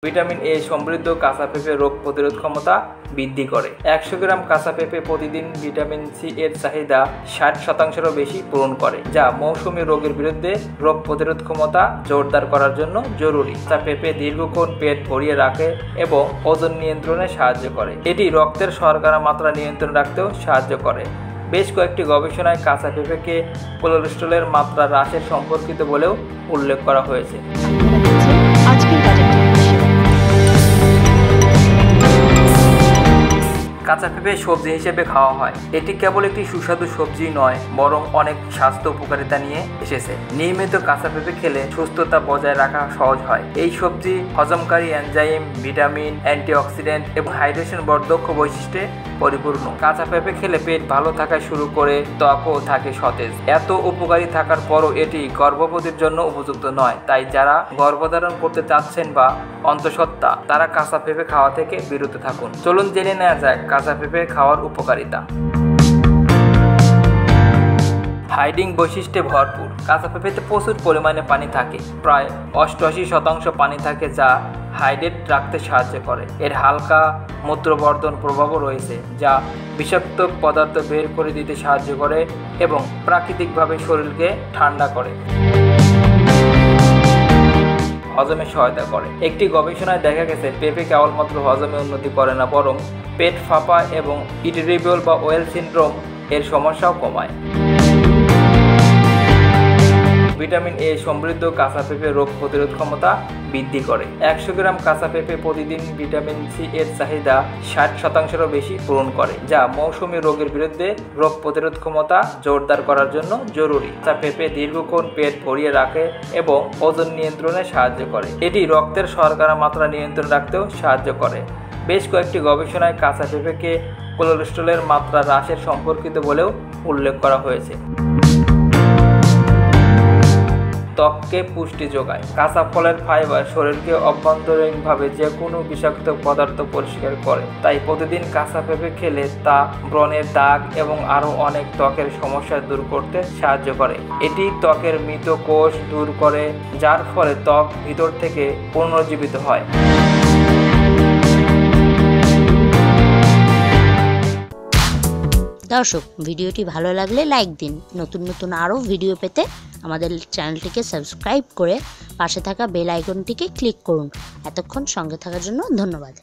Vitamin A সমৃদ্ধ কাঁচা পেঁপে রোগ প্রতিরোধ ক্ষমতা বৃদ্ধি করে। 100 গ্রাম কাঁচা পেঁপে প্রতিদিন ভিটামিন সি এর চাহিদা 60%-এরও বেশি পূরণ করে, যা মৌসুমী রোগের বিরুদ্ধে রোগ প্রতিরোধ ক্ষমতা জোরদার করার জন্য জরুরি। কাঁচা পেঁপে দীর্ঘক্ষণ পেট ভরিয়ে রাখে এবং ওজন নিয়ন্ত্রণে সাহায্য করে। এটি রক্তের শর্করা মাত্রা নিয়ন্ত্রণ রাখতেও সাহায্য করে। বেশ কয়েকটি গবেষণায় কাঁচা পেঁপেকে কোলেস্টেরলের মাত্রা হ্রাসের সম্পর্কিত বলেও উল্লেখ করা হয়েছে। কাঁচা পেঁপে সবজি হিসেবে খাওয়া হয়। এটি কেবল একটি সুস্বাদু সবজি নয়, বরং অনেক স্বাস্থ্য উপকারিতা নিয়ে এসেছে। নিয়মিত কাঁচা পেঁপে খেলে সুস্থতা বজায় রাখা সহজ হয়। এই সবজি হজমকারী এনজাইম, ভিটামিন, অ্যান্টিঅক্সিডেন্ট এবং হাইড্রেশন বর্ধক বৈশিষ্ট্যে পরিপূর্ণ। কাঁচা পেঁপে খেলে পেট ভালো থাকা শুরু করে, ত্বকও থাকে সতেজ। এত উপকারী থাকার পরও এটি গর্ভবতীর জন্য উপযুক্ত নয়। তাই যারা গর্ভধারণ করতে চাচ্ছেন বা অন্তঃসত্ত্বা, তারা কাঁচা পেঁপে খাওয়া থেকে বিরত থাকুন। চলুন জেনে নেওয়া যাক কাঁচা পেঁপে খাওয়ার উপকারিতা। হাইডিং বৈশিষ্ট্যে ভরপুর। কাঁচা পেঁপেতে প্রচুর পরিমাণে পানি থাকে, প্রায় 88% পানি থাকে, যা হাইড্রেট রাখতে সাহায্য করে। এর হালকা মূত্রবর্ধন প্রভাবও রয়েছে, যা বিষাক্ত পদার্থ বের করে দিতে সাহায্য করে এবং প্রাকৃতিকভাবে শরীরকে ঠান্ডা করে। হজমে সহায়তা করে। একটি গবেষণায় দেখা গেছে পেঁপে কেবলমাত্র হজমে উন্নতি করে না, বরং পেট ফাঁপা এবং ইরিটেবল বা ওয়েল সিনড্রোম এর সমস্যাও কমায়। ভিটামিন এ সমৃদ্ধ কাঁচা পেঁপে রোগ প্রতিরোধ ক্ষমতা বৃদ্ধি করে। 100 গ্রাম কাঁচা পেঁপে প্রতিদিন ভিটামিন সি এর চাহিদা 60%-এরও বেশি পূরণ করে, যা মৌসুমী রোগের বিরুদ্ধে রোগ প্রতিরোধ ক্ষমতা জোরদার করার জন্য জরুরি। কাঁচা পেঁপে দীর্ঘক্ষণ পেট ভরিয়ে রাখে এবং ওজন নিয়ন্ত্রণে সাহায্য করে। এটি রক্তের শর্করা মাত্রা নিয়ন্ত্রণ রাখতেও সাহায্য করে। বেশ কয়েকটি গবেষণায় কাঁচা পেঁপেকে কোলেস্টেরলের মাত্রা হ্রাসের সম্পর্কিত বলেও উল্লেখ করা হয়েছে। ত্বককে পুষ্টি যোগায়। কাঁচা ফলের ফাইবার শরীরকে অভ্যন্তরীণভাবে যে কোনো বিষাক্ত পদার্থ পরিষ্কার করে। তাই প্রতিদিন কাঁচা পেঁপে খেলে তা ব্রণের দাগ এবং আরও অনেক ত্বকের সমস্যা দূর করতে সাহায্য করে। এটি ত্বকের মৃত কোষ দূর করে, যার ফলে ত্বক ভিতর থেকে পুনরুজ্জীবিত হয়। দর্শক, ভিডিওটি ভালো লাগলে লাইক দিন। নতুন নতুন আরও ভিডিও পেতে আমাদের চ্যানেলটিকে সাবস্ক্রাইব করে পাশে থাকা বেল আইকনটিকে ক্লিক করুন। এতক্ষণ সঙ্গে থাকার জন্য ধন্যবাদ।